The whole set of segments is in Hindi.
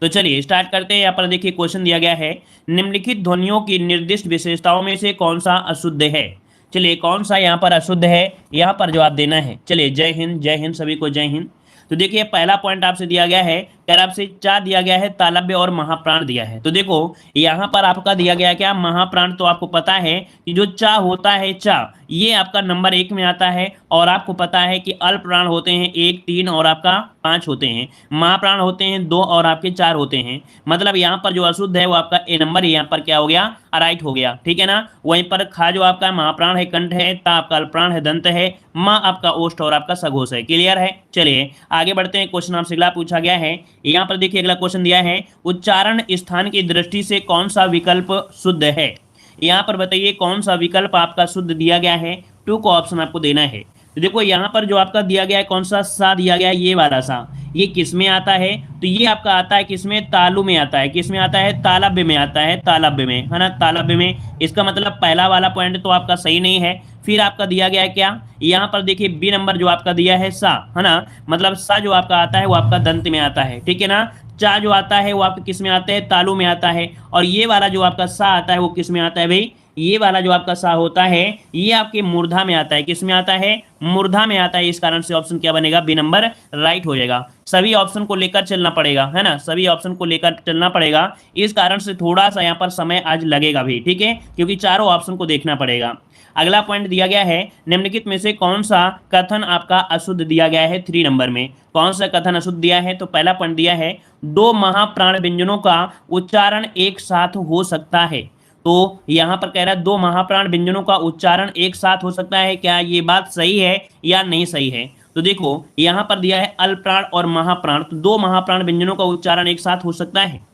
तो चलिए स्टार्ट करते हैं। यहाँ पर देखिए क्वेश्चन दिया गया है, निम्नलिखित ध्वनियों की निर्दिष्ट विशेषताओं में से कौन सा अशुद्ध है। चलिए कौन सा यहाँ पर अशुद्ध है, यहाँ पर जवाब देना है। चलिए जय हिंद सभी को जय हिंद। तो देखिए पहला पॉइंट आपसे दिया गया है, अगर आपसे चा दिया गया है, तालव्य और महाप्राण दिया है। तो देखो यहाँ पर आपका दिया गया है क्या, महाप्राण। तो आपको पता है कि जो चा होता है, चा ये आपका नंबर 1 में आता है, और आपको पता है कि अल्प प्राण होते हैं 1, 3 और आपका 5 होते हैं, महाप्राण होते हैं 2 और आपके 4 होते हैं। मतलब यहाँ पर जो अशुद्ध है वो आपका ए नंबर यहाँ पर क्या हो गया, राइट हो गया, ठीक है ना। वहीं पर खा जो आपका महाप्राण है कंठ है, ता आपका अल्पप्राण है दंत है, माँ आपका ओष्ठ और आपका सघोष है। क्लियर है। चलिए आगे बढ़ते हैं। क्वेश्चन आपसे अगला पूछा गया है, यहाँ पर देखिए अगला क्वेश्चन दिया है, उच्चारण स्थान की दृष्टि से कौन सा विकल्प शुद्ध है। यहाँ पर बताइए कौन सा विकल्प आपका शुद्ध दिया गया है। 2 को ऑप्शन आपको देना है। तो देखो यहाँ पर जो आपका दिया गया है, कौन सा सा दिया गया है, ये वाला सा, ये किस में आता है, तो ये आपका आता है किसमें, तालु में आता है। किस में आता है, तालव्य में आता है, तालव्य में, है ना, तालव्य में। इसका मतलब पहला वाला पॉइंट तो आपका सही नहीं है। फिर आपका दिया गया है क्या, यहाँ पर देखिए बी नंबर जो आपका दिया है सा, है ना, मतलब सा जो आपका आता है वो आपका दंत में आता है, ठीक है ना। चा जो आता है वो आपके किस में आता है, तालु में आता है। और ये वाला जो आपका सा आता है वो किस में आता है भाई, ये वाला जो आपका सा होता है ये आपके मूर्धा में आता है। किस में आता है, मूर्धा में आता है। इस कारण से ऑप्शन क्या बनेगा, बी नंबर राइट हो जाएगा। सभी ऑप्शन को लेकर चलना पड़ेगा, है ना, सभी ऑप्शन को लेकर चलना पड़ेगा। इस कारण से थोड़ा सा यहाँ पर समय आज लगेगा भी, ठीक है, क्योंकि चारों ऑप्शन को देखना पड़ेगा। अगला पॉइंट दिया गया है, निम्नलिखित में से कौन सा कथन आपका अशुद्ध दिया गया है। 3 नंबर में कौन सा कथन अशुद्ध दिया है। तो पहला पॉइंट दिया है, 2 महाप्राण व्यंजनों का उच्चारण एक साथ हो सकता है। तो यहां पर कह रहा है 2 महाप्राण व्यंजनों का उच्चारण एक साथ हो सकता है। क्या ये बात सही है या नहीं सही है। तो देखो यहां पर दिया है अल्पप्राण और महाप्राण, तो 2 महाप्राण व्यंजनों का उच्चारण एक साथ हो सकता है।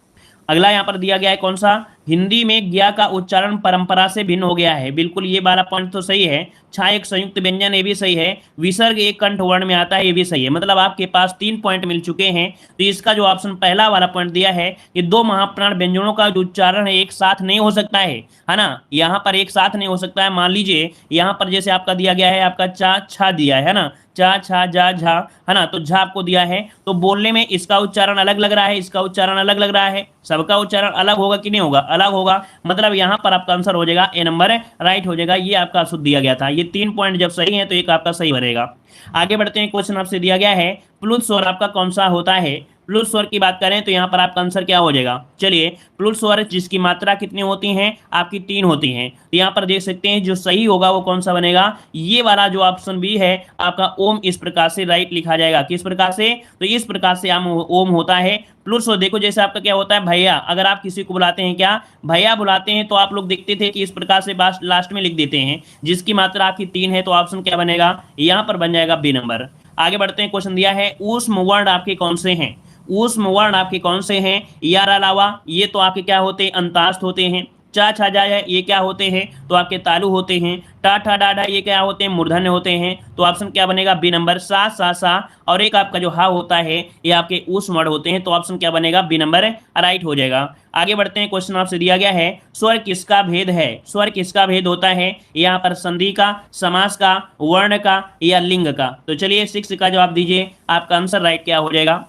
अगला यहाँ पर दिया गया है कौन सा, हिंदी में ज्ञा का उच्चारण परंपरा से भिन्न हो गया है। बिल्कुल ये वाला पॉइंट तो सही है। छा एक संयुक्त व्यंजन, ये भी सही है। विसर्ग एक कंठ वर्ण में आता है, ये भी सही है। मतलब आपके पास 3 पॉइंट मिल चुके हैं। तो इसका जो ऑप्शन पहला वाला पॉइंट दिया है कि 2 महाप्राण व्यंजनों का जो उच्चारण है एक साथ नहीं हो सकता है ना, यहाँ पर एक साथ नहीं हो सकता है। मान लीजिए यहाँ पर जैसे आपका दिया गया है, आपका चा छा दिया है ना, चा छा जा झा, है ना, तो झा आपको दिया है, तो बोलने में इसका उच्चारण अलग लग रहा है, इसका उच्चारण अलग लग रहा है। सबका उच्चारण अलग होगा कि नहीं होगा, अलग होगा। मतलब यहाँ पर आपका आंसर हो जाएगा ए नंबर राइट हो जाएगा। ये आपका शुद्ध दिया गया था। ये 3 पॉइंट जब सही है तो एक आपका सही बनेगा। आगे बढ़ते हैं। क्वेश्चन आपसे दिया गया है, प्लुत स्वर आपका कौन सा होता है। प्लुत स्वर की बात करें तो यहाँ पर आपका आंसर क्या हो जाएगा। चलिए प्लुत स्वर जिसकी मात्रा कितनी होती है, आपकी 3 होती हैं। तो यहाँ पर देख सकते हैं जो सही होगा वो कौन सा बनेगा, ये वाला जो ऑप्शन बी है आपका ओम। इस प्रकार से राइट लिखा जाएगा। किस प्रकार से, तो इस प्रकार से ओम होता है प्लुत स्वर। देखो जैसे आपका क्या होता है भैया, अगर आप किसी को बुलाते हैं, क्या भैया बुलाते हैं, तो आप लोग देखते थे कि इस प्रकार से लास्ट में लिख देते हैं। जिसकी मात्रा आपकी 3 है तो ऑप्शन क्या बनेगा, यहाँ पर बन जाएगा बी नंबर। आगे बढ़ते हैं। क्वेश्चन दिया है, ऊष्म वर्ण आपके कौन से हैं। ऊष्म वर्ण आपके कौन से हैं, यार अलावा ये तो आपके क्या होते हैं, अंतास्थ होते हैं। चा छा जा ये क्या होते हैं, तो आपके तालु होते हैं। टा ठा डा डा ये क्या होते हैं, मूर्धन्य होते हैं। तो ऑप्शन क्या बनेगा, बी नंबर सा सा सा। और एक आपका जो हा होता है ये आपके ऊष्म वर्ण होते हैं। तो ऑप्शन क्या बनेगा, बी नंबर राइट हो जाएगा। आगे बढ़ते हैं। क्वेश्चन आपसे दिया गया है, स्वर किसका भेद है। स्वर किसका भेद होता है, यहाँ पर संधि का, समास का, वर्ण का या लिंग का। तो चलिए 6 का जवाब दीजिए, आपका आंसर राइट क्या हो जाएगा।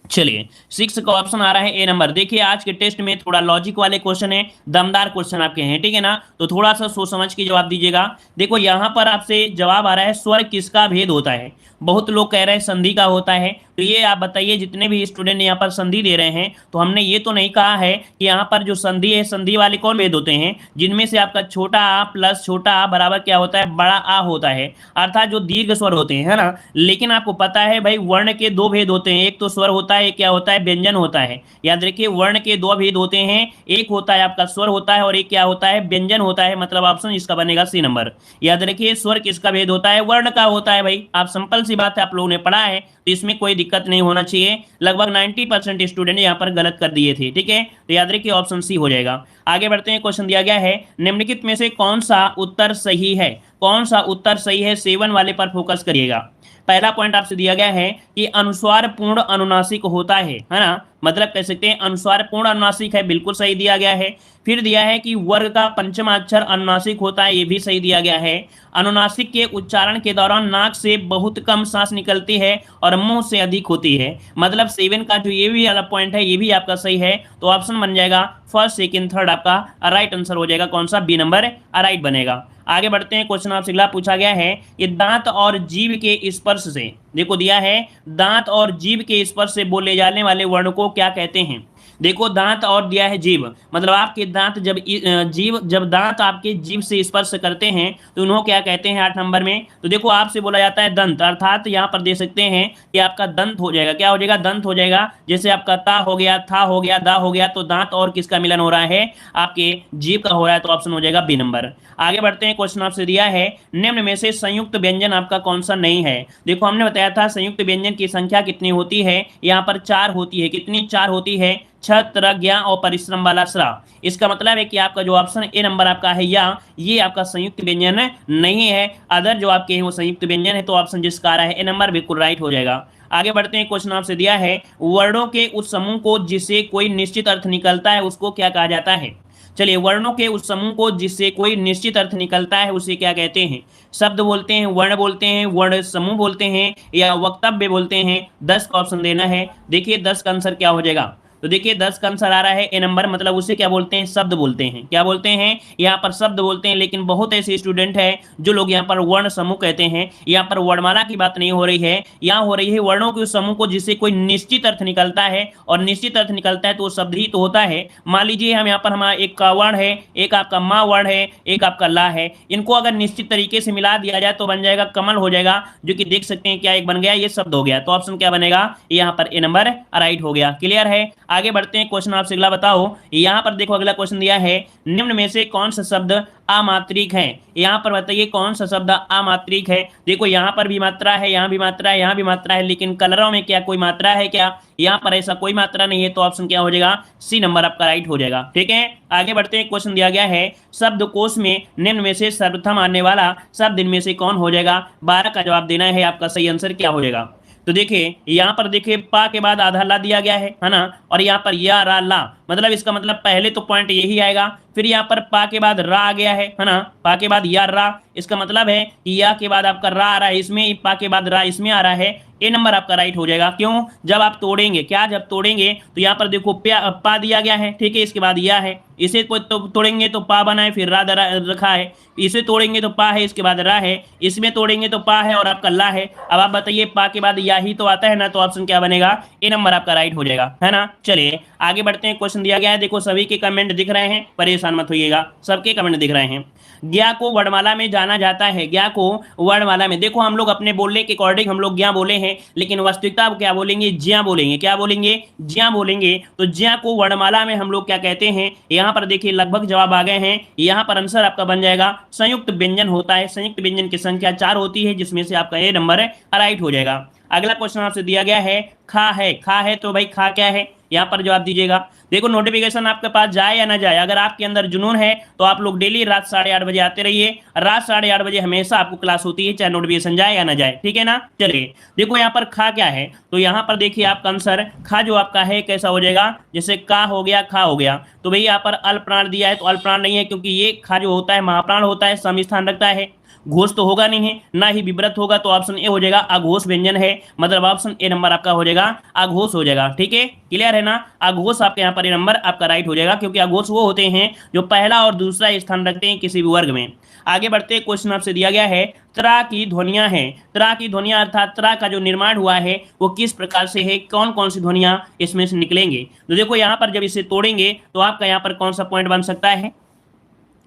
चलिए 6 का ऑप्शन आ रहा है ए नंबर। देखिए आज के टेस्ट में थोड़ा लॉजिक वाले क्वेश्चन है, दमदार क्वेश्चन आपके हैं, ठीक है ना, तो थोड़ा सा सोच समझ के जवाब दीजिएगा। देखो यहाँ पर आपसे जवाब आ रहा है, स्वर किसका भेद होता है। बहुत लोग कह रहे हैं संधि का होता है। तो ये आप बताइए, जितने भी स्टूडेंट यहाँ पर संधि दे रहे हैं, तो हमने ये तो नहीं कहा है कि यहाँ पर जो संधि है, संधि वाले कौन भेद होते हैं, जिनमें से आपका छोटा आ प्लस छोटा आ बराबर क्या होता है, बड़ा आ होता है, अर्थात जो दीर्घ स्वर होते हैं, है ना। लेकिन आपको पता है भाई वर्ण के 2 भेद होते हैं, एक तो स्वर होता है, एक क्या होता है, व्यंजन होता है। याद रखिए वर्ण के 2 भेद होते हैं, एक होता है आपका स्वर होता है और एक क्या होता है, व्यंजन होता है। मतलब ऑप्शन इसका बनेगा सी नंबर। याद रखिए स्वर किसका भेद होता है, वर्ण का होता है भाई। आप सिंपल सी बात है, आप लोगों ने पढ़ा है, तो इसमें कोई दिक्कत नहीं होना चाहिए। लगभग 90% स्टूडेंट यहाँ पर गलत कर दिए थे, ठीक है, तो याद रखिए ऑप्शन सी हो जाएगा। आगे बढ़ते हैं। क्वेश्चन दिया गया है, निम्नलिखित में से कौन सा उत्तर सही है। कौन सा उत्तर सही है, 7 वाले पर फोकस करिएगा। पहला पॉइंट आपसे दिया गया है कि अनुस्वार पूर्ण अनुनासिक होता है ना, मतलब कह सकते हैं अनुस्वार पूर्ण अनुनासिक है, बिल्कुल सही दिया गया है। फिर दिया है कि वर्ग का पंचम अक्षर अनुनासिक होता है, ये भी सही दिया गया है। अनुनासिक के उच्चारण के दौरान नाक से बहुत कम सांस निकलती है और मुंह से अधिक होती है, मतलब 7 का जो ये भी वाला पॉइंट है ये भी आपका सही है। तो ऑप्शन बन जाएगा फर्स्ट सेकंड थर्ड आपका राइट आंसर हो जाएगा, कौन सा, बी नंबर राइट बनेगा। आगे बढ़ते हैं, क्वेश्चन आपसे अगला पूछा गया है कि दांत और जीभ के स्पर्श से, देखो दिया है दांत और जीभ के स्पर्श से बोले जाने वाले वर्ण को क्या कहते हैं। देखो दांत और दिया है जीभ, मतलब आपके दांत जब दांत आपके जीभ से स्पर्श करते हैं तो उन्हों क्या कहते हैं 8 नंबर में। तो देखो आपसे बोला जाता है दंत, अर्थात यहाँ पर दे सकते हैं कि आपका दंत हो जाएगा, क्या हो जाएगा, दंत हो जाएगा। जैसे आपका ता हो गया, था हो गया, दा हो गया, तो दांत और किसका मिलन हो रहा है, आपके जीभ का हो रहा है, तो ऑप्शन हो जाएगा बी नंबर। आगे बढ़ते हैं, क्वेश्चन आपसे दिया है निम्न में से संयुक्त व्यंजन आपका कौन सा नहीं है। देखो हमने बताया था संयुक्त व्यंजन की संख्या कितनी होती है, यहाँ पर 4 होती है, कितनी, 4 होती है, छत्र, ज्ञा और परिश्रम वाला श्रा। इसका मतलब है कि आपका जो ऑप्शन ए नंबर आपका है या ये आपका संयुक्त व्यंजन नहीं है, अदर जो आपके हैं वो संयुक्त व्यंजन है, तो ऑप्शन जिसका आ रहा है ए नंबर बिल्कुल राइट हो जाएगा। आगे बढ़ते हैं, क्वेश्चन आपसे दिया है वर्णों के उस समूह को जिससे कोई निश्चित अर्थ निकलता है उसको क्या कहा जाता है। चलिए, वर्णों के उस समूह को जिससे कोई निश्चित अर्थ निकलता है उसे क्या कहते हैं। शब्द बोलते हैं, वर्ण बोलते हैं, वर्ण समूह बोलते हैं, या वक्तव्य बोलते हैं। 10 का ऑप्शन देना है। देखिए 10 का आंसर क्या हो जाएगा, तो देखिए 10 का आंसर आ रहा है ए नंबर, मतलब उसे क्या बोलते हैं, शब्द बोलते हैं। क्या बोलते हैं, यहाँ पर शब्द बोलते हैं। लेकिन बहुत ऐसे स्टूडेंट हैं जो लोग यहाँ पर वर्ण समूह कहते हैं। यहाँ पर वर्णमाला की बात नहीं हो रही है, यहाँ हो रही है वर्णों के उस समूह को जिससे कोई निश्चित अर्थ निकलता है, और निश्चित अर्थ निकलता है तो वो शब्द ही तो होता है। मान लीजिए हम यहाँ पर हमारा एक का वर्ण है, एक आपका माँ वर्ण है, एक आपका ला है, इनको अगर निश्चित तरीके से मिला दिया जाए तो बन जाएगा कमल हो जाएगा, जो कि देख सकते हैं क्या एक बन गया, ये शब्द हो गया। तो ऑप्शन क्या बनेगा, यहाँ पर ए नंबर राइट हो गया। क्लियर है। आगे बढ़ते हैं, क्वेश्चन आपसे अगला बताओ। यहाँ पर देखो अगला क्वेश्चन दिया है निम्न में से कौन सा शब्द अमात्रिक है। यहाँ पर बताइए कौन सा शब्द अमात्रिक है। देखो यहाँ पर भी मात्रा है, यहाँ भी मात्रा है, यहाँ भी मात्रा है, लेकिन कलरों में क्या कोई मात्रा है क्या, यहाँ पर ऐसा कोई मात्रा नहीं है। तो ऑप्शन क्या हो जाएगा, सी नंबर आपका राइट हो जाएगा। ठीक है, आगे बढ़ते हैं, क्वेश्चन दिया गया है शब्दकोश में निम्न में से सर्वप्रथम आने वाला शब्द इनमें से कौन हो जाएगा। 12 का जवाब देना है, आपका सही आंसर क्या हो जाएगा। तो देखिए यहाँ पर देखिए पा के बाद आधा ला दिया गया है ना, और यहाँ पर या रा ला, मतलब इसका मतलब पहले तो पॉइंट यही आएगा। फिर यहाँ पर पा के बाद रा आ गया है ना, पा के बाद या रा, इसका मतलब है कि या के बाद आपका रा आ रहा है इसमें, पा के बाद रा इसमें आ रहा है। ए नंबर आपका राइट हो जाएगा। क्यों, जब आप तोड़ेंगे, क्या जब तोड़ेंगे तो यहाँ पर देखो पा दिया गया है, ठीक है, इसके बाद या है, इसे तो तोड़ेंगे तो पा बना है, फिर रा रखा है, इसे तोड़ेंगे तो पा है, इसके बाद रा है, इसमें तोड़ेंगे तो पा है और आपका ला है। अब आप बताइए पा के बाद या ही तो आता है ना, तो ऑप्शन क्या बनेगा, ए नंबर आपका राइट हो जाएगा, है ना। चलिए आगे बढ़ते हैं, क्वेश्चन दिया गया है, देखो सभी के कमेंट दिख रहे हैं, परेशान मत होइएगा, सबके कमेंट दिख रहे हैं। ज्ञा को वर्णमाला में जाना जाता है, ज्ञा को वर्णमाला में, देखो हम लोग अपने बोलने के अकॉर्डिंग हम लोग ज्ञा बोले हैं, लेकिन वास्तविकता क्या बोलेंगे, ज्या बोलेंगे। क्या बोलेंगे, ज्या बोलेंगे। तो ज्या को वर्णमाला में हम लोग क्या कहते हैं। यहाँ पर देखिए लगभग जवाब आ गए हैं। यहाँ पर आंसर आपका बन जाएगा संयुक्त व्यंजन होता है। संयुक्त व्यंजन की संख्या 4 होती है, जिसमें से आपका ए नंबर राइट हो जाएगा। अगला क्वेश्चन आपसे दिया गया है खा है। खा है तो भाई खा क्या है, यहाँ पर जवाब दीजिएगा। देखो नोटिफिकेशन आपके पास जाए या ना जाए, अगर आपके अंदर जुनून है तो आप लोग डेली रात 8:30 बजे आते रहिए। रात 8:30 बजे हमेशा आपको क्लास होती है, चाहे नोटिफिकेशन जाए या ना जाए, ठीक है ना। चलिए देखो यहाँ पर खा क्या है, तो यहाँ पर देखिए आपका आंसर खा जो आपका है कैसा हो जाएगा, जैसे का हो गया, खा हो गया। तो भाई यहाँ पर अल्पप्राण दिया है, तो अल्पप्राण नहीं है, क्योंकि ये खा जो होता है महाप्राण होता है, सम स्थान रखता है, घोष तो होगा नहीं है, ना ही विव्रत होगा। तो ऑप्शन ए हो जाएगा अघोष व्यंजन है, मतलब ऑप्शन ए नंबर आपका हो जाएगा अघोष हो जाएगा। ठीक है, क्लियर है ना। अघोष आपके यहाँ पर ए नंबर आपका राइट हो जाएगा, क्योंकि अघोष वो होते हैं जो पहला और दूसरा स्थान रखते हैं किसी भी वर्ग में। आगे बढ़ते हैं, क्वेश्चन आपसे दिया गया है त्रा की ध्वनियां हैं। त्रा की ध्वनियां अर्थात त्रा का जो निर्माण हुआ है वो किस प्रकार से है, कौन कौन सी ध्वनियां इसमें से निकलेंगे। तो देखो यहाँ पर जब इसे तोड़ेंगे तो आपका यहाँ पर कौन सा पॉइंट बन सकता है।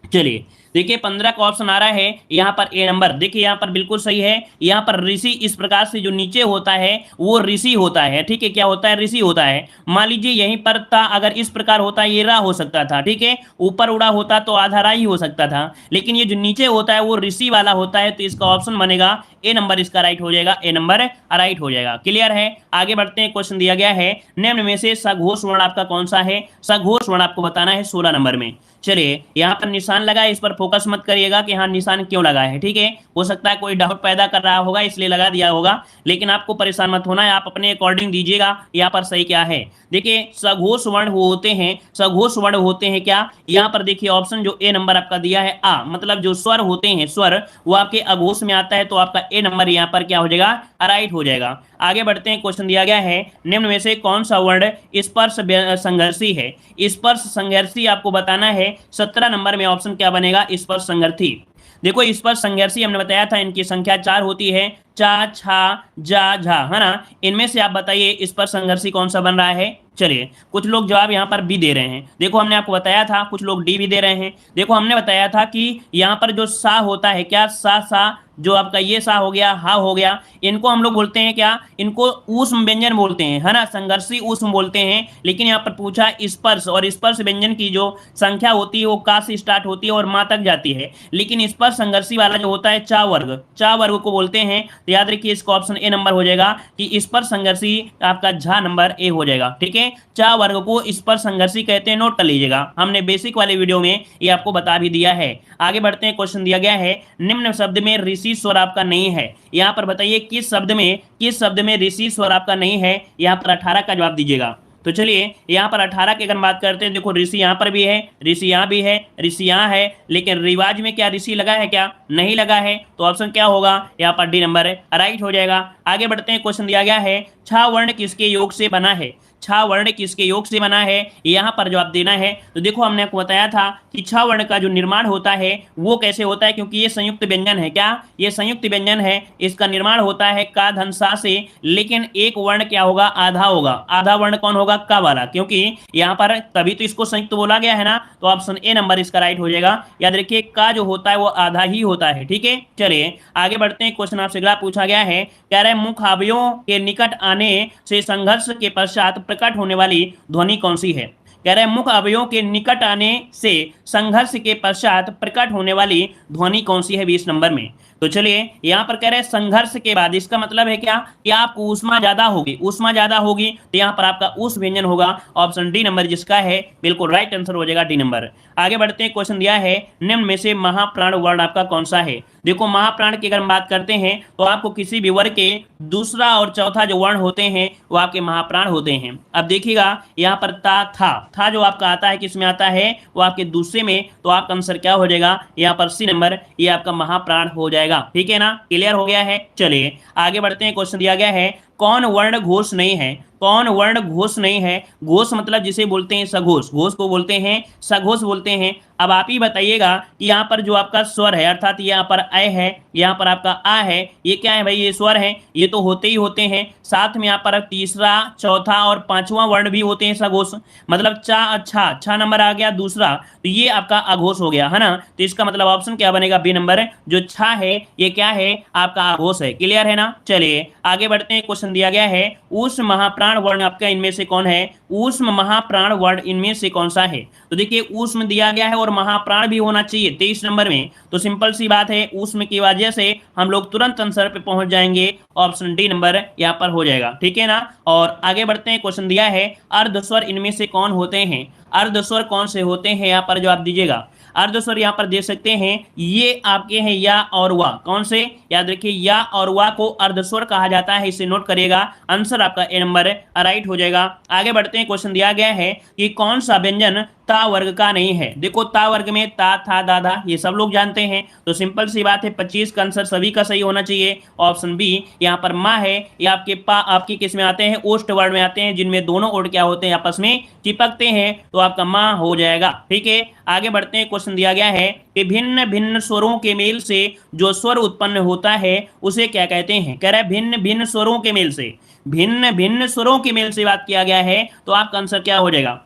चलिए देखिए 15 का ऑप्शन आ रहा है यहाँ पर ए नंबर। देखिए यहाँ पर बिल्कुल सही है। यहाँ पर ऋषि इस प्रकार से जो नीचे होता है वो ऋषि होता है, ठीक है, क्या होता है, ऋषि होता है। मान लीजिए यहीं पर था, अगर इस प्रकार होता ये रा हो सकता था, ठीक है, ऊपर उड़ा होता तो आधा रा ही हो सकता था, लेकिन ये जो नीचे होता है वो ऋषि वाला होता है, तो इसका ऑप्शन बनेगा ए नंबर, इसका राइट हो जाएगा, ए नंबर राइट हो जाएगा। क्लियर है। आगे बढ़ते हैं, क्वेश्चन दिया गया है निम्न में से सघोष वर्ण आपका कौन सा है। सघोष वर्ण आपको बताना है 16 नंबर में। चलिए यहाँ पर निशान लगा, इस पर फोकस मत करिएगा कि हाँ निशान क्यों लगा है, ठीक है। हो सकता है कोई डाउट पैदा कर रहा होगा इसलिए लगा दिया होगा, लेकिन आपको परेशान मत होना है, आप अपने अकॉर्डिंग दीजिएगा यहाँ पर सही क्या है। देखिए सघोष वर्ण होते हैं, सघोष वर्ण होते हैं क्या, यहाँ पर देखिए ऑप्शन जो ए नंबर आपका दिया है आ, मतलब जो स्वर होते हैं स्वर वो आपके अघोष में आता है, तो आपका ए नंबर यहाँ पर क्या हो जाएगा, राइट हो जाएगा। आगे बढ़ते हैं, क्वेश्चन दिया गया है निम्न में से कौन सा वर्ण स्पर्श संघर्षी है। स्पर्श संघर्षी आपको बताना है, 17 नंबर में ऑप्शन क्या बनेगा, स्पर्श संघर्षी। देखो स्पर्श संघर्षी हमने बताया था इनकी संख्या 4 होती है, चा छा जा झा, है ना। इनमें से आप बताइए स्पर्श संघर्षी कौन सा बन रहा है। चलिए कुछ लोग जवाब यहाँ पर बी दे रहे हैं, देखो हमने आपको बताया था, कुछ लोग डी भी दे रहे हैं। देखो हमने बताया था कि यहाँ पर जो सा होता है क्या, सा सा जो आपका ये सा हो गया, हा हो गया, इनको हम लोग बोलते हैं क्या, इनको ऊष्म व्यंजन बोलते हैं, है ना, संघर्षी ऊष्म बोलते हैं। लेकिन यहाँ पर पूछा स्पर्श, और स्पर्श व्यंजन की जो संख्या होती है वो का से स्टार्ट होती है और माँ तक जाती है, लेकिन स्पर्श संघर्षी वाला जो होता है चा वर्ग, चा वर्ग को बोलते हैं। तो याद रखिए इसका ऑप्शन ए नंबर हो जाएगा कि स्पर्श संघर्षी आपका झा नंबर ए हो जाएगा, ठीक है। चा वर्ग को स्पर्श संघर्षी कहते हैं, नोट कर लीजिएगा, हमने बेसिक वाले वीडियो में ये आपको बता भी दिया है। आगे बढ़ते हैं, क्वेश्चन दिया गया है निम्न शब्द में ऋषि स्वर आपका नहीं है। यहाँ पर बताइए किस शब्द में ऋषि स्वर आपका नहीं है, यहाँ पर 18 का जवाब दीजिएगा। तो चलिए यहाँ पर 18 की अगर बात करते हैं, देखो ऋषि यहाँ पर भी है, ऋषि यहाँ भी है, ऋषि यहाँ है, लेकिन रिवाज में क्या ऋषि लगा है क्या, नहीं लगा है, तो ऑप्शन क्या होगा, यहाँ पर डी नंबर राइट हो जाएगा। आगे बढ़ते हैं, क्वेश्चन दिया गया है छा वर्ण किसके योग से बना है। छा वर्ण किसके योग से बना है, यहाँ पर जवाब देना है। तो देखो हमने आपको बताया था कि छा वर्ण का जो निर्माण होता है वो कैसे होता है, क्योंकि ये संयुक्त व्यंजन है, क्या ये संयुक्त व्यंजन है, इसका निर्माण होता है का धन सा से, लेकिन एक वर्ण क्या होगा, आधा होगा। आधा वर्ण कौन होगा, का वाला, क्योंकि यहाँ पर तभी तो इसको संयुक्त बोला गया है ना, तो ऑप्शन ए नंबर इसका राइट हो जाएगा। याद रखिए का जो होता है वो आधा ही होता है, ठीक है। चलिए आगे बढ़ते हैं, क्वेश्चन आपसे अगला पूछा गया है, कह रहे मुख अवयवों के निकट आने से संघर्ष के पश्चात प्रकट होने वाली ध्वनि कौन सी है। कह रहे हैं मुख अवयवों के निकट आने से संघर्ष के पश्चात प्रकट होने वाली ध्वनि कौन सी है 20 नंबर में। तो चलिए यहाँ पर कह रहे हैं संघर्ष के बाद, इसका मतलब है क्या कि आपको ऊष्मा ज्यादा होगी, ऊष्मा ज्यादा होगी, तो यहाँ पर आपका उस व्यंजन होगा, ऑप्शन डी नंबर जिसका है बिल्कुल राइट आंसर हो जाएगा डी नंबर। आगे बढ़ते हैं, क्वेश्चन दिया है निम्न में से महाप्राण वर्ण आपका कौन सा है। देखो महाप्राण की अगर हम बात करते हैं तो आपको किसी भी वर्ग के दूसरा और चौथा जो वर्ण होते हैं वो आपके महाप्राण होते हैं। अब देखिएगा यहाँ पर था जो आपका आता है किस में आता है, वो आपके दूसरे में, तो आपका आंसर क्या हो जाएगा, यहाँ पर सी नंबर, ये आपका महाप्राण हो जाएगा, ठीक है ना, क्लियर हो गया है। चलिए आगे बढ़ते हैं, क्वेश्चन दिया गया है कौन वर्ण घोष नहीं है। कौन वर्ण घोष नहीं है, घोष मतलब जिसे बोलते हैं सघोष, घोष को बोलते हैं सघोष बोलते हैं। अब आप ही बताइएगा कि यहाँ पर जो आपका स्वर है, अर्थात यहाँ पर अ है, यहाँ पर आपका आ है, ये क्या है भाई, ये स्वर है, ये तो होते ही होते हैं, साथ में यहाँ पर तीसरा चौथा और पांचवा वर्ण भी होते हैं सघोष, मतलब चा अच्छा, छा नंबर आ गया दूसरा, तो ये आपका अघोष हो गया, है ना। तो इसका मतलब ऑप्शन क्या बनेगा, बी नंबर, जो छा है ये क्या है, आपका अघोष है, क्लियर है ना। चलिए आगे बढ़ते हैं, क्वेश्चन दिया गया है ऊष्म महाप्राण वर्ण आपका इनमें से कौन है, ऊष्म महाप्राण वर्ण इनमें से कौन सा है। तो देखिए ऊष्म दिया गया है और महाप्राण भी होना चाहिए 23 नंबर में, तो सिंपल सी बात है ऊष्म की वजह से हम लोग तुरंत आंसर पे पहुंच जाएंगे, ऑप्शन डी नंबर यहाँ पर हो जाएगा, ठीक है ना। और आगे बढ़ते हैं, क्वेश्चन दिया है अर्धस्वर इनमें से कौन होते हैं। अर्धस्वर कौन से होते हैं, यहाँ पर जवाब दीजिएगा। अर्धस्वर यहाँ पर देख सकते हैं, ये आपके हैं या और वा, कौन से, याद रखिए या और वा को अर्धस्वर कहा जाता है, इसे नोट करिएगा, आंसर आपका ए नंबर राइट हो जाएगा। आगे बढ़ते हैं, क्वेश्चन दिया गया है कि कौन सा व्यंजन ता वर्ग का नहीं है। देखो ता वर्ग में ता था दादा ये सब लोग जानते हैं, तो सिंपल सी बात है 25 का आंसर सभी का सही होना चाहिए, ऑप्शन बी। यहाँ पर माँ है, ये आपके पा आपकी किस में आते हैं, ओष्ठ वर्ण में आते हैं, जिनमें दोनों ओठ क्या होते हैं, आपस में चिपकते हैं, तो आपका माँ हो जाएगा, ठीक है। आगे बढ़ते हैं, क्वेश्चन दिया गया है कि भिन्न भिन्न स्वरों के मेल से जो स्वर उत्पन्न होता है उसे क्या कहते हैं। कह रहा है भिन्न भिन्न स्वरों के मेल से, भिन्न भिन्न स्वरों के मेल से बात किया गया है, तो आपका आंसर क्या हो जाएगा।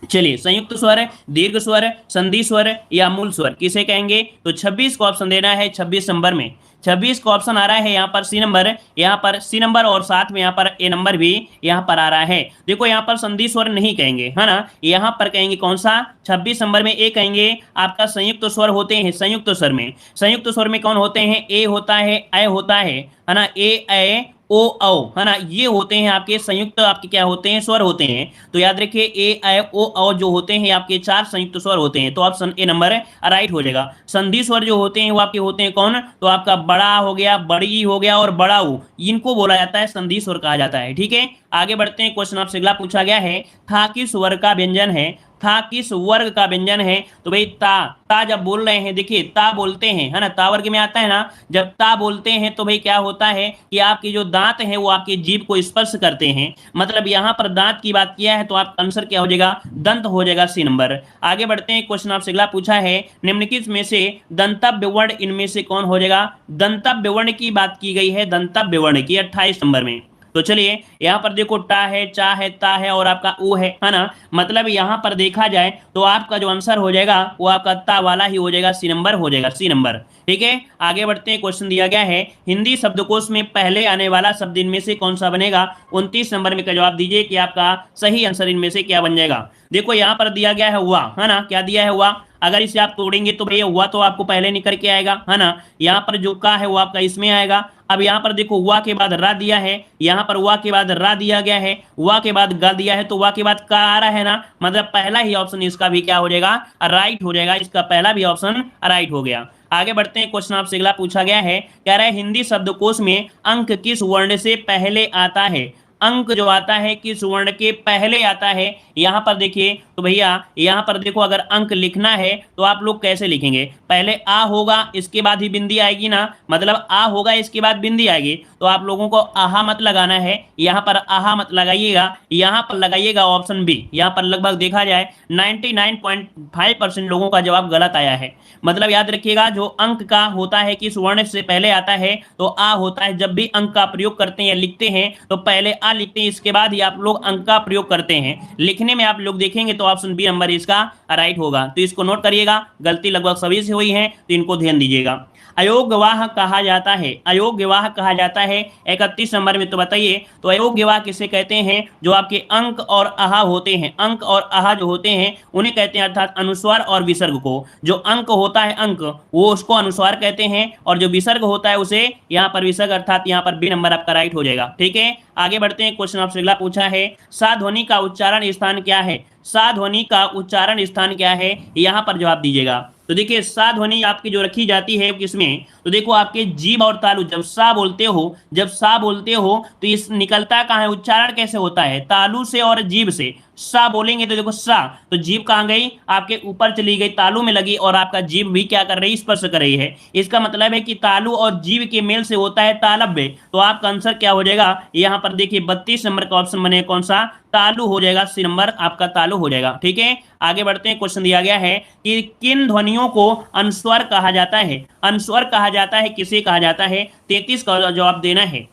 चलिए संयुक्त स्वर, दीर्घ स्वर, संधि स्वर या मूल स्वर किसे कहेंगे, तो 26 को ऑप्शन देना है 26 नंबर में। 26 का ऑप्शन आ रहा है यहाँ पर सी नंबर, यहाँ पर सी नंबर और साथ में यहाँ पर ए नंबर भी यहाँ पर आ रहा है। देखो यहाँ पर संधि स्वर नहीं कहेंगे, है ना, यहाँ पर कहेंगे कौन सा, 26 नंबर में ए कहेंगे। आपका संयुक्त स्वर होते हैं, संयुक्त स्वर में कौन होते हैं, ए होता है, ऐ होता है ना, ए ऐ ओ औ, है ना, ये होते हैं आपके संयुक्त, आपके क्या होते हैं, स्वर होते हैं। तो याद रखिए ए ऐ ओ औ जो होते हैं आपके चार संयुक्त स्वर होते हैं, तो ऑप्शन ए नंबर राइट हो जाएगा। संधि स्वर जो होते हैं वो आपके होते हैं कौन, तो आपका बड़ा हो गया, बड़ी हो गया और बड़ा ऊ, इनको बोला जाता है संधि स्वर कहा जाता है। ठीक है, आगे बढ़ते हैं। क्वेश्चन आपसे अगला पूछा गया है, था किस स्वर का व्यंजन है, था किस वर्ग का व्यंजन है। तो भाई ता जब बोल रहे हैं, देखिए ता बोलते हैं, है ना, ता वर्ग में आता है ना। जब ता बोलते हैं तो भाई क्या होता है कि आपके जो दांत हैं वो आपके जीभ को स्पर्श करते हैं, मतलब यहां पर दांत की बात किया है, तो आपका आंसर क्या हो जाएगा, दंत हो जाएगा, सी नंबर। आगे बढ़ते हैं। क्वेश्चन आपसे अगला पूछा है, निम्नलिखित में से दंतव्य वर्ण इनमें से कौन हो जाएगा। दंतव्य वर्ण की बात की गई है, दंतव्य वर्ण की 28 नंबर में। तो चलिए यहाँ पर देखो टा है, चा है, ता है और आपका ऊ है ना, मतलब यहाँ पर देखा जाए तो आपका जो आंसर हो जाएगा वो आपका ता वाला ही हो जाएगा, सी नंबर हो जाएगा, सी नंबर। ठीक है, आगे बढ़ते हैं। क्वेश्चन दिया गया है, हिंदी शब्दकोश में पहले आने वाला शब्द इनमें से कौन सा बनेगा। 29 नंबर में का जवाब दीजिए कि आपका सही आंसर इनमें से क्या बन जाएगा। देखो यहाँ पर दिया गया है हुआ, है ना, क्या दिया है हुआ, अगर इसे आप तोड़ेंगे तो भैया हुआ तो आपको पहले निकल के आएगा, है ना। यहाँ पर जो का है वो आपका इसमें आएगा। अब यहाँ पर देखो हुआ के बाद रा दिया है, यहाँ पर हुआ के बाद रा दिया गया है, हुआ के बाद गा दिया है, तो हुआ के बाद का आ रहा है ना, मतलब पहला ही ऑप्शन इसका भी क्या हो जाएगा, राइट हो जाएगा, इसका पहला भी ऑप्शन राइट हो गया। आगे बढ़ते हैं। क्वेश्चन आपसे अगला पूछा गया है, कह रहा है हिंदी शब्दकोश में अंक किस वर्ण से पहले आता है। अंक जो आता है किस वर्ण के पहले आता है। यहां पर देखिए तो भैया यहां पर देखो, अगर अंक लिखना है तो आप लोग कैसे लिखेंगे, पहले आ होगा इसके बाद ही बिंदी आएगी ना, मतलब आ होगा इसके बाद बिंदी आएगी, तो आप लोगों को आहा मत लगाना है, यहां पर आहा मत लगाइएगा, यहां पर लगाइएगा ऑप्शन बी। यहां पर लगभग देखा जाए 99.5% लोगों का जवाब गलत आया है। मतलब याद रखिएगा, जो अंक का होता है किस वर्ण से पहले आता है, तो आ होता है। जब भी अंक का प्रयोग करते हैं या लिखते हैं तो पहले आ लिखते हैं, इसके बाद ही आप लोग अंक का प्रयोग करते हैं। लिखने में आप लोग देखेंगे तो ऑप्शन बी नंबर इसका राइट होगा, तो इसको नोट करिएगा, गलती लगभग सभी से हुई है, तो इनको ध्यान दीजिएगा। अयोग्यवाह कहा जाता है, अयोग्यवाह कहा जाता है 31 नंबर में, तो बताइए तो अयोग्यवाह किसे कहते हैं, जो आपके अंक और आहा होते हैं, अंक और आहा जो होते हैं उन्हें कहते हैं, अर्थात अनुस्वार और विसर्ग को। जो अंक होता है अंक, वो उसको अनुस्वार कहते हैं, और जो विसर्ग होता है उसे यहाँ पर विसर्ग, अर्थात यहाँ पर बी नंबर आपका राइट हो जाएगा। ठीक है, आगे बढ़ते हैं। क्वेश्चन आपसे अगला पूछा है, सा ध्वनि का उच्चारण स्थान क्या है। सा ध्वनि का उच्चारण स्थान क्या है, यहाँ पर जवाब दीजिएगा। तो देखिए सा ध्वनि आपकी जो रखी जाती है किसमें, तो देखो आपके जीभ और तालु, जब सा बोलते हो, जब सा बोलते हो तो इस निकलता कहाँ है, उच्चारण कैसे होता है, तालु से और जीभ से। सा बोलेंगे तो देखो सा, तो जीभ कहाँ गई, आपके ऊपर चली गई, तालु में लगी, और आपका जीभ भी क्या कर रही है, स्पर्श कर रही है। इसका मतलब है कि तालु और जीभ के मेल से होता है तालव्य। तो आपका आंसर क्या हो जाएगा, यहाँ पर देखिए 32 नंबर का ऑप्शन बने, कौन सा, तालु हो जाएगा, सी नंबर आपका तालु हो जाएगा। ठीक है, आगे बढ़ते हैं। क्वेश्चन दिया गया है कि किन ध्वनियों को अनुस्वर कहा जाता है। अनुस्वर कहा जाता है किसे कहा जाता है, 33 का जवाब देना है।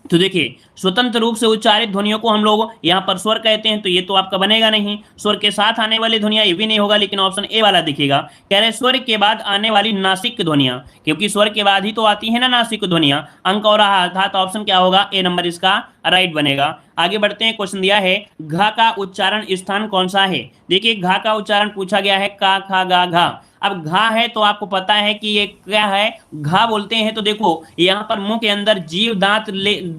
तो देखिए स्वतंत्र रूप से उच्चारित ध्वनियों को हम लोग यहाँ पर स्वर कहते हैं, तो ये तो आपका बनेगा नहीं। स्वर के साथ आने वाली ध्वनियां ये भी नहीं होगा, लेकिन ऑप्शन ए वाला दिखेगा। कह रहे स्वर के बाद आने वाली नासिक ध्वनियां, क्योंकि स्वर के बाद ही तो आती है ना नासिक ध्वनियां, अंक और आहा था, तो ऑप्शन क्या होगा, ए नंबर इसका राइट बनेगा। आगे बढ़ते हैं। क्वेश्चन दिया है, घा का उच्चारण स्थान कौन सा है। देखिए घा का उच्चारण पूछा गया है, का खा गा घा। अब घा है तो आपको पता है कि ये क्या है, घा बोलते हैं, तो देखो यहाँ पर मुंह के अंदर जीव दांत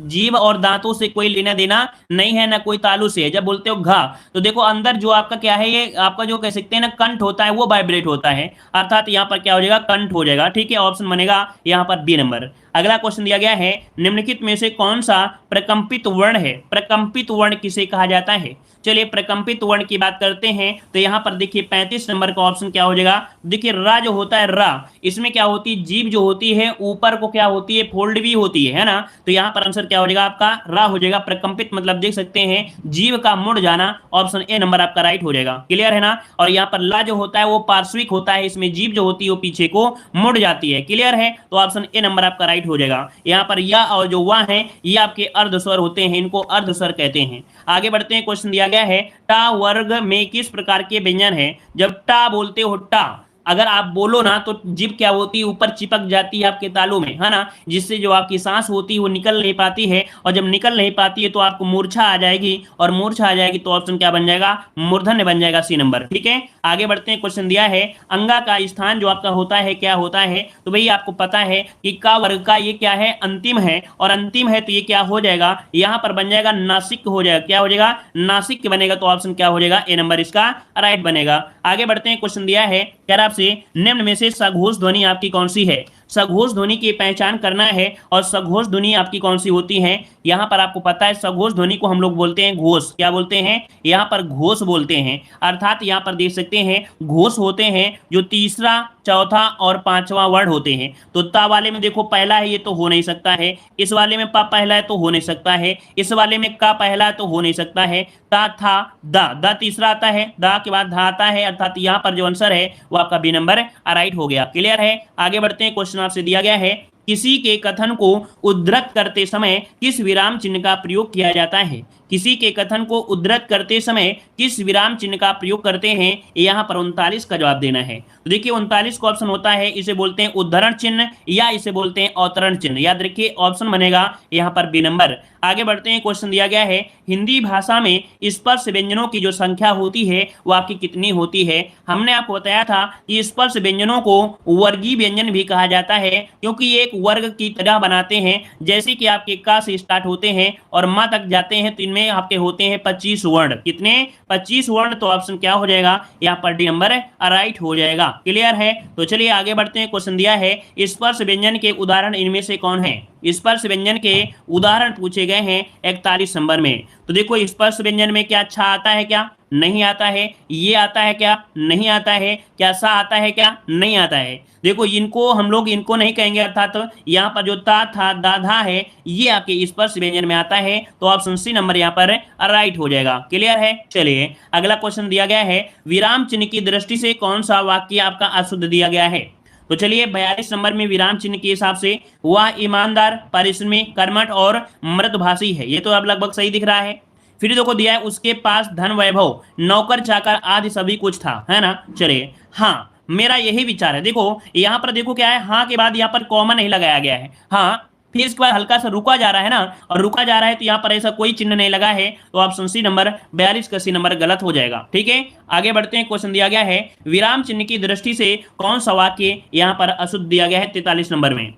जीव और दांतों से कोई लेना देना नहीं है, ना कोई तालु से है। जब बोलते हो घा तो देखो अंदर जो आपका क्या है, ये आपका जो कह सकते हैं ना कंठ होता है, वो वाइब्रेट होता है, अर्थात यहाँ पर क्या हो जाएगा, कंठ हो जाएगा। ठीक है, ऑप्शन बनेगा यहाँ पर बी नंबर। अगला क्वेश्चन दिया गया है, निम्नलिखित में से कौन सा प्रकंपित वर्ण है। प्रकंपित वर्ण किसे कहा जाता है। चलिए प्रकंपित वर्ण की बात करते हैं, तो यहाँ पर देखिए 35 नंबर का ऑप्शन क्या हो जाएगा, देखिए रा जो होता है, रा इसमें क्या होती है, जीभ जो होती है ऊपर को क्या होती है, फोल्ड भी होती है ना, तो यहाँ पर आंसर क्या हो जाएगा आपका, रा हो जाएगा। प्रकंपित मतलब देख सकते हैं जीभ का मुड़ जाना, ऑप्शन ए नंबर आपका राइट हो जाएगा। क्लियर है ना। और यहाँ पर ला जो होता है वो पार्श्विक होता है, इसमें जीभ जो होती है वो पीछे को मुड़ जाती है। क्लियर है, तो ऑप्शन ए नंबर आपका राइट हो जाएगा। यहाँ पर या और जो वा है ये आपके अर्ध स्वर होते हैं, इनको अर्ध स्वर कहते हैं। आगे बढ़ते हैं। क्वेश्चन दिया गया है, टा वर्ग में किस प्रकार के व्यंजन है। जब टा बोलते हो, टा अगर आप बोलो ना तो जीभ क्या होती है, ऊपर चिपक जाती है आपके तालू में, है ना, जिससे जो आपकी सांस होती है वो निकल नहीं पाती है, और जब निकल नहीं पाती है तो आपको मूर्छा आ जाएगी, और मूर्छा आ जाएगी तो ऑप्शन क्या बन जाएगा, मूर्धन्य बन जाएगा, सी नंबर। ठीक है, आगे बढ़ते हैं। क्वेश्चन दिया है अंगा का स्थान जो आपका होता है क्या होता है, तो भाई आपको पता है कि का वर्ग का ये क्या है, अंतिम है, और अंतिम है तो ये क्या हो जाएगा, यहां पर बन जाएगा नासिक हो जाएगा, क्या हो जाएगा, नासिक बनेगा, तो ऑप्शन क्या हो जाएगा, ए नंबर इसका राइट बनेगा। आगे बढ़ते हैं। क्वेश्चन दिया है कह रहा आपसे निम्न में से सघोष ध्वनि आपकी कौन सी है, सघोष ध्वनि की पहचान करना है, और सघोष ध्वनि आपकी कौन सी होती है। यहां पर आपको पता है सघोष ध्वनि को हम लोग बोलते हैं घोष, क्या बोलते हैं, यहां पर घोष बोलते हैं, अर्थात यहां पर देख सकते हैं घोष होते हैं जो तीसरा, चौथा और पांचवा वर्ड होते हैं। तो ता वाले में देखो पहला है, ये तो हो नहीं सकता है, इस वाले में पा पहला है तो हो नहीं सकता है, इस वाले में का पहला है तो हो नहीं सकता है, ता था दा, दा तीसरा आता है, दा के बाद धा आता है, अर्थात यहाँ पर जो आंसर है वो आपका बी नंबर राइट हो गया। क्लियर है, आगे बढ़ते हैं। क्वेश्चन आपसे दिया गया है किसी के कथन को उद्धृत करते समय किस विराम चिन्ह का प्रयोग किया जाता है, किसी के कथन को उद्धृत करते समय किस विराम चिन्ह का प्रयोग करते हैं, यहां पर 39 का जवाब देना है। तो देखिए 39 का ऑप्शन होता है, इसे बोलते हैं उद्धरण चिन्ह या इसे बोलते हैं अवतरण चिन्ह, याद रखिए ऑप्शन बनेगा यहां पर बी नंबर। आगे बढ़ते हैं। क्वेश्चन दिया गया है हिंदी भाषा में स्पर्श व्यंजनों की जो संख्या होती है वो आपकी कितनी होती है। हमने आपको बताया था कि स्पर्श व्यंजनों को वर्गीय व्यंजन भी कहा जाता है, क्योंकि ये एक वर्ग की तरह बनाते हैं, जैसे कि आपके का से स्टार्ट होते हैं और मां तक जाते हैं, तो इनमें आपके होते हैं 25 वर्ण, कितने 25 वर्ण, तो ऑप्शन क्या हो जाएगा, यहाँ पर डी नंबर राइट हो जाएगा। क्लियर है, तो चलिए आगे बढ़ते हैं। क्वेश्चन दिया है स्पर्श व्यंजन के उदाहरण इनमें से कौन है, स्पर्श व्यंजन के उदाहरण पूछे गए हैं 41 नंबर में। तो देखो स्पर्श व्यंजन में क्या छा आता है, क्या नहीं आता है, ये आता है क्या नहीं आता है, क्या सा आता है क्या नहीं आता है। देखो इनको हम लोग इनको नहीं कहेंगे, अर्थात तो यहाँ पर जो ता था दा धा है ये आपके स्पर्श व्यंजन में आता है, तो ऑप्शन सी नंबर यहाँ पर राइट हो जाएगा। क्लियर है, चलिए अगला क्वेश्चन दिया गया है विराम चिन्ह की दृष्टि से कौन सा वाक्य आपका अशुद्ध दिया गया है। तो चलिए 42 नंबर में विराम चिन्ह के हिसाब से वह ईमानदार, परिश्रमी, कर्मठ और मृदभाषी है, ये तो अब लगभग सही दिख रहा है। फिर देखो दिया है उसके पास धन, वैभव, नौकर चाकर आदि सभी कुछ था, है ना। चलिए हाँ मेरा यही विचार है। देखो यहाँ पर देखो क्या है, हाँ के बाद यहाँ पर कॉमा नहीं लगाया गया है, हाँ फिर इसके बाद हल्का सा रुका जा रहा है ना, और रुका जा रहा है तो यहाँ पर ऐसा कोई चिन्ह नहीं लगा है, तो ऑप्शन सी नंबर 42 का सी नंबर गलत हो जाएगा। ठीक है, आगे बढ़ते हैं। क्वेश्चन दिया गया है विराम चिन्ह की दृष्टि से कौन सा वाक्य यहाँ पर अशुद्ध दिया गया है 43 नंबर में।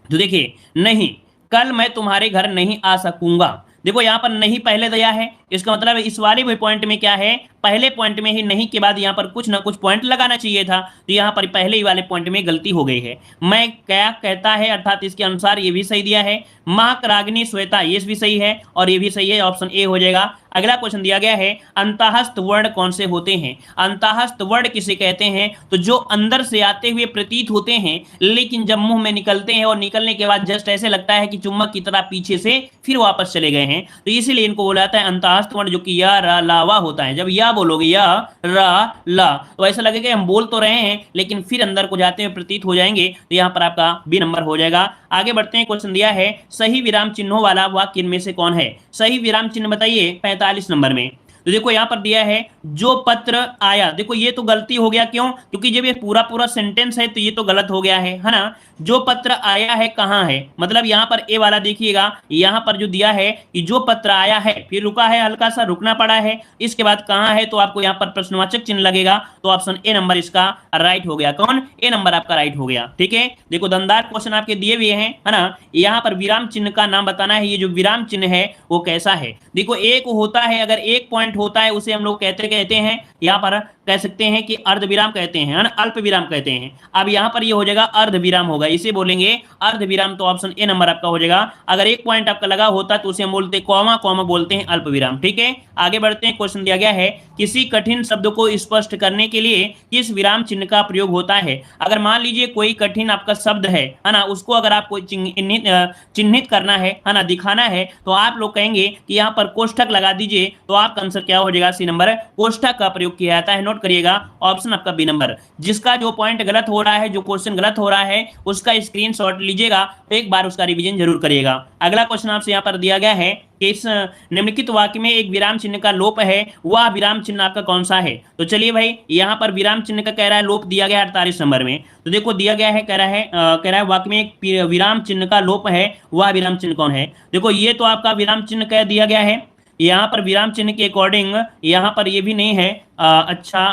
तो देखिए नहीं, कल मैं तुम्हारे घर नहीं आ सकूंगा, देखो यहाँ पर नहीं पहले दिया है, इसका मतलब इस वाले भी पॉइंट में क्या है, पहले पॉइंट में ही नहीं के बाद यहाँ पर कुछ ना कुछ पॉइंट लगाना चाहिए था, तो यहाँ पर पहले ही वाले पॉइंट में गलती हो गई है। मैं क्या कहता है, अर्थात इसके अनुसार ये भी सही दिया है। माक रागिनी श्वेता, ये भी सही है और ये भी सही है, ऑप्शन ए हो जाएगा। अगला क्वेश्चन दिया गया है अंतःस्थ वर्ण कौन से होते हैं, अंतःस्थ वर्ण किसे कहते हैं, तो जो अंदर से आते हुए प्रतीत होते हैं लेकिन जब मुंह में निकलते हैं और निकलने के बाद जस्ट ऐसे लगता है कि चुम्बक की तरह पीछे से फिर वापस चले गए हैं, तो इसीलिए इनको बोला जाता है अंतःस्थ वर्ण, जो कि या रा लावा होता है। जब या बोलोगे या रा ला तो ऐसा लगेगा हम बोल तो रहे हैं लेकिन फिर अंदर को जाते हुए प्रतीत हो जाएंगे, तो यहाँ पर आपका बी नंबर हो जाएगा। आगे बढ़ते हैं। क्वेश्चन दिया है सही विराम चिन्हों वाला वाक्य इनमें से कौन है, सही विराम चिन्ह बताइए 45 नंबर में। तो देखो यहाँ पर दिया है जो पत्र आया, देखो ये तो गलती हो गया, क्यों, क्योंकि जब ये पूरा पूरा सेंटेंस है तो ये तो गलत हो गया है ना। जो पत्र आया है कहाँ है, मतलब यहाँ पर ए वाला देखिएगा, यहाँ पर जो दिया है कि जो पत्र आया है, फिर रुका है, हल्का सा रुकना पड़ा है, इसके बाद कहाँ है, तो आपको यहाँ पर प्रश्नवाचक चिन्ह लगेगा, तो ऑप्शन ए नंबर इसका राइट हो गया। कौन, ए नंबर आपका राइट हो गया। ठीक है, देखो दमदार क्वेश्चन आपके दिए हुए हैं, है ना। यहाँ पर विराम चिन्ह का नाम बताना है, ये जो विराम चिन्ह है वो कैसा है। देखो एक होता है, अगर एक पॉइंट होता है उसे हम लोग कहते हैं, यहाँ पर कह सकते हैं कि अर्ध विराम कहते हैं, अल्प विराम कहते हैं। अब यहाँ पर ये हो जाएगा अर्ध विराम होगा, इसे बोलेंगे अर्ध विराम, तो ऑप्शन ए नंबर आपका हो जाएगा। अगर एक पॉइंट आपका लगा होता तो उसे हम बोलते हैं कॉमा, कॉमा बोलते हैं अल्प विराम। ठीक है, आगे बढ़ते हैं। क्वेश्चन दिया गया है किसी कठिन शब्द को स्पष्ट करने के लिए किस विराम चिन्ह का प्रयोग होता है। अगर मान लीजिए कोई कठिन आपका शब्द है ना, उसको अगर आपको चिन्हित करना है ना, दिखाना है, तो आप लोग कहेंगे कि यहाँ पर कोष्ठक लगा दीजिए, तो आप आंसर क्या हो जाएगा, सी नंबर कोष्ठक का प्रयोग किया जाता है। नोट करिएगा ऑप्शन आपका बी नंबर। जिसका जो पॉइंट गलत हो रहा है, जो क्वेश्चन गलत हो रहा है, उसका स्क्रीनशॉट लीजिएगा, तो एक बार उसका रिवीजन जरूर करिएगा। अगला क्वेश्चन आपसे यहाँ पर दिया गया है कि इस निम्नलिखित वाक्य में एक विराम चिन्ह का लोप है, वह विराम चिन्ह आपका कौन सा है। तो चलिए भाई, यहाँ पर विराम चिन्ह का कह रहा है लोप दिया गया 48 नंबर में। तो देखो दिया गया है, कह रहा है वाक्य में एक विराम चिन्ह का लोप है, वह विराम चिन्ह कौन है। देखो ये तो आपका विराम चिन्ह कह दिया गया है, यहाँ पर विराम चिन्ह के अकॉर्डिंग यहाँ पर ये भी नहीं है। अच्छा,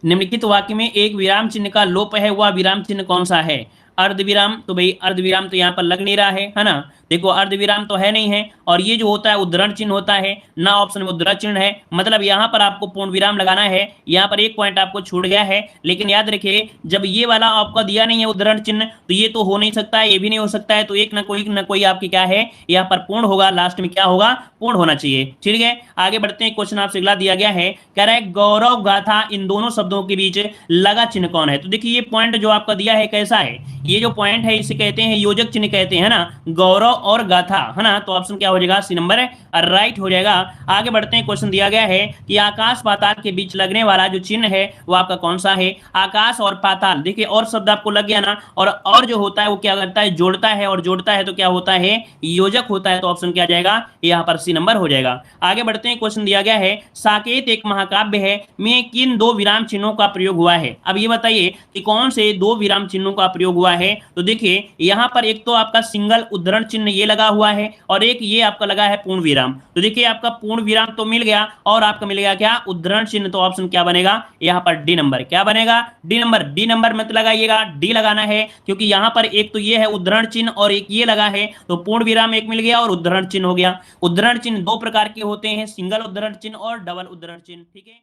निम्नलिखित वाक्य में एक विराम चिन्ह का लोप है, वह विराम चिन्ह कौन सा है। अर्धविराम, तो भाई अर्धविराम तो यहाँ पर लग नहीं रहा है ना। देखो अर्धविराम तो है नहीं है, और ये जो होता है उद्धरण चिन्ह होता है ना, ऑप्शन में उद्धरण चिन्ह है, मतलब यहाँ पर आपको पूर्ण विराम लगाना है। यहाँ पर एक पॉइंट आपको छूट गया है, लेकिन याद रखिए जब ये वाला आपका दिया नहीं है उद्धरण चिन्ह, तो ये तो हो नहीं सकता है, ये भी नहीं हो सकता है, तो एक ना कोई आपकी क्या है यहाँ पर पूर्ण होगा, लास्ट में क्या होगा, पूर्ण होना चाहिए। ठीक है, आगे बढ़ते हैं। क्वेश्चन आपसे अगला दिया गया है, कह रहा है गौरव गाथा इन दोनों शब्दों के बीच लगा चिन्ह कौन है। तो देखिए ये पॉइंट जो आपका दिया है कैसा है, ये जो पॉइंट है इसे कहते हैं योजक चिन्ह कहते हैं ना, गौरव और गाथा, है ना। तो ऑप्शन क्या हो जाएगा, सी नंबर राइट हो जाएगा। आगे बढ़ते हैं। क्वेश्चन दिया गया है कि आकाश पाताल के बीच लगने वाला जो चिन्ह है वो आपका कौन सा है। आकाश और पाताल, देखिए और शब्द आपको लग गया ना, और जो होता है वो क्या करता है, जोड़ता है, और जोड़ता है तो क्या होता है, योजक होता है। तो ऑप्शन क्या जाएगा, यहाँ पर सी नंबर हो जाएगा। आगे बढ़ते हैं। क्वेश्चन दिया गया है साकेत एक महाकाव्य है में किन दो विराम चिन्हों का प्रयोग हुआ है। अब ये बताइए कि कौन से दो विराम चिन्हों का प्रयोग हुआ है। तो देखिए यहाँ पर एक तो आपका सिंगल उद्धरण चिन्ह ये लगा हुआ है, और एक ये आपका लगा है पूर्ण विराम। तो देखिए आपका पूर्ण विराम तो मिल गया, और आपका मिल गया क्या, उद्धरण चिन्ह। तो ऑप्शन क्या बनेगा, यहाँ पर डी नंबर। क्या बनेगा, डी नंबर। डी नंबर मत लगाइएगा, डी लगाना है, क्योंकि यहाँ पर एक तो ये है उद्धरण चिन्ह और एक ये लगा है, तो पूर्ण विराम एक मिल गया और उद्धरण चिन्ह हो गया। उद्धरण चिन्ह दो प्रकार के होते हैं, सिंगल उद्धरण चिन्ह और डबल उद्धरण चिन्ह। ठीक है।